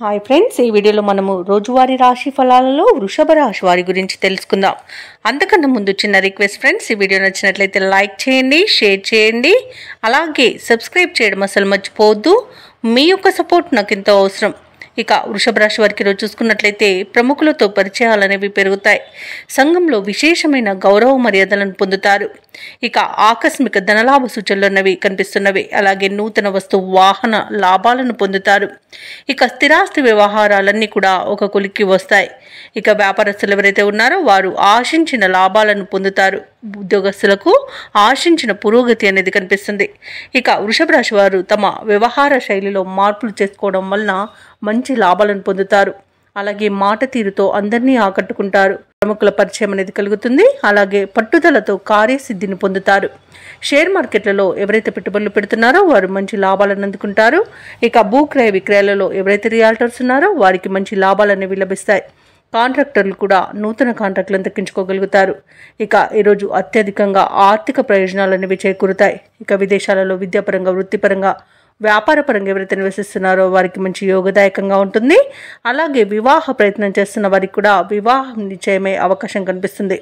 Hi friends, ఈ వీడియోలో మనము రోజువారీ రాశి ఫలాలలో వృషభ రాశి వారి గురించి తెలుసుకుందాం. అంతకన్నా ముందు చిన్న రిక్వెస్ట్ ఫ్రెండ్స్, ఈ వీడియో నచ్చినట్లయితే లైక్ చేయండి, షేర్ చేయండి, అలాగే సబ్స్క్రైబ్ చేయడం అసలు మర్చిపోవద్దు. మీ యొక్క సపోర్ట్ నాకు ఎంతో అవసరం. ఇక వృషభ రాశి వారికి ఈరోజు చూసుకున్నట్లయితే ప్రముఖులతో పరిచయాలు పెరుగుతాయి. సంఘంలో విశేషమైన గౌరవ మర్యాదలను పొందుతారు. ఇక ఆకస్మిక ధనలాభ సూచనలు కనిపిస్తున్నవి. అలాగే నూతన వస్తు వాహన లాభాలను పొందుతారు. ఇక స్థిరాస్తి వ్యవహారాలన్నీ కూడా ఒక కొలిక్కి వస్తాయి. ఇక వ్యాపారస్తులు ఎవరైతే ఉన్నారో వారు ఆశించిన లాభాలను పొందుతారు. ఉద్యోగస్తులకు ఆశించిన పురోగతి అనేది కనిపిస్తుంది. ఇక వృషభ రాశి వారు తమ వ్యవహార శైలిలో మార్పులు చేసుకోవడం వలన మంచి లాభాలను పొందుతారు. అలాగే మాట తీరుతో అందరినీ ఆకట్టుకుంటారు. ప్రముఖుల పరిచయం అనేది కలుగుతుంది. అలాగే పట్టుదలతో కార్యసిద్ధిని పొందుతారు. షేర్ మార్కెట్లలో ఎవరైతే పెట్టుబడులు పెడుతున్నారో వారు మంచి లాభాలను అందుకుంటారు. ఇక భూక్రయ విక్రయాలలో ఎవరైతే రియాల్టర్స్ ఉన్నారో వారికి మంచి లాభాలు అనేవి లభిస్తాయి. కాంట్రాక్టర్లు కూడా నూతన కాంట్రాక్టులను దక్కించుకోగలుగుతారు. ఇక ఈరోజు అత్యధికంగా ఆర్థిక ప్రయోజనాలు అనేవి చేకూరుతాయి. ఇక విదేశాలలో విద్యాపరంగా, వృత్తిపరంగా, వ్యాపారపరంగా ఎవరైతే నివసిస్తున్నారో వారికి మంచి యోగదాయకంగా ఉంటుంది. అలాగే వివాహ ప్రయత్నం చేస్తున్న వారికి కూడా వివాహం నిశ్చయమయ్యే అవకాశం కనిపిస్తుంది.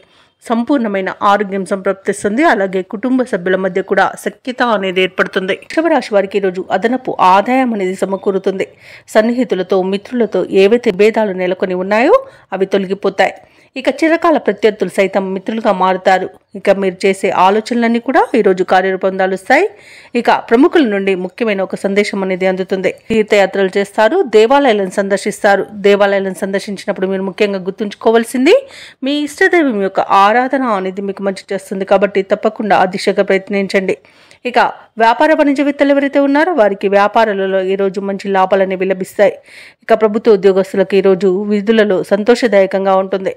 సంపూర్ణమైన ఆరోగ్యం సంప్రాప్తిస్తుంది. అలాగే కుటుంబ సభ్యుల మధ్య కూడా సఖ్యత అనేది ఏర్పడుతుంది. వృషభ రాశి వారికి ఈరోజు అదనపు ఆదాయం అనేది సమకూరుతుంది. సన్నిహితులతో, మిత్రులతో ఏవైతే భేదాలు నెలకొని ఉన్నాయో అవి తొలగిపోతాయి. ఇక చిరకాల ప్రత్యర్థులు సైతం మిత్రులుగా మారుతారు. ఇక మీరు చేసే ఆలోచనలన్నీ కూడా ఈరోజు కార్యరూపం దాలుస్తాయి. ఇక ప్రముఖుల నుండి ముఖ్యమైన ఒక సందేశం అనేది అందుతుంది. తీర్థయాత్రలు చేస్తారు, దేవాలయాలను సందర్శిస్తారు. దేవాలయాలను సందర్శించినప్పుడు మీరు ముఖ్యంగా గుర్తుంచుకోవాల్సింది మీ ఇష్టదైవం యొక్క ఆరాధన అనేది మీకు మంచి చేస్తుంది. కాబట్టి తప్పకుండా ఆ దిశగా ప్రయత్నించండి. ఇక వ్యాపార వాణిజ్యవేత్తలు ఎవరైతే ఉన్నారో వారికి వ్యాపారాలలో ఈరోజు మంచి లాభాలు అనేవి లభిస్తాయి. ఇక ప్రభుత్వ ఉద్యోగస్తులకు ఈరోజు విధులలో సంతోషదాయకంగా ఉంటుంది.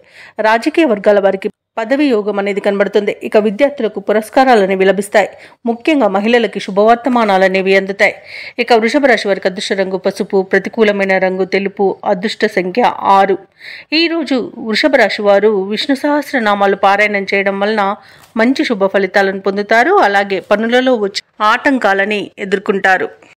రాజకీయ వర్గాల వారికి పదవి యోగం అనేది కనబడుతుంది. ఇక విద్యార్థులకు పురస్కారాలు అనేవి లభిస్తాయి. ముఖ్యంగా మహిళలకి శుభవర్తమానాలు అనేవి అందుతాయి. ఇక వృషభ రాశి వారికి అదృష్ట రంగు పసుపు, ప్రతికూలమైన రంగు తెలుపు, అదృష్ట సంఖ్య 6. ఈరోజు వృషభ రాశి వారు విష్ణు సహస్రనామాలు పారాయణం చేయడం వలన మంచి శుభ ఫలితాలను పొందుతారు. అలాగే పనులలో వచ్చే ఆటంకాలని ఎదుర్కొంటారు.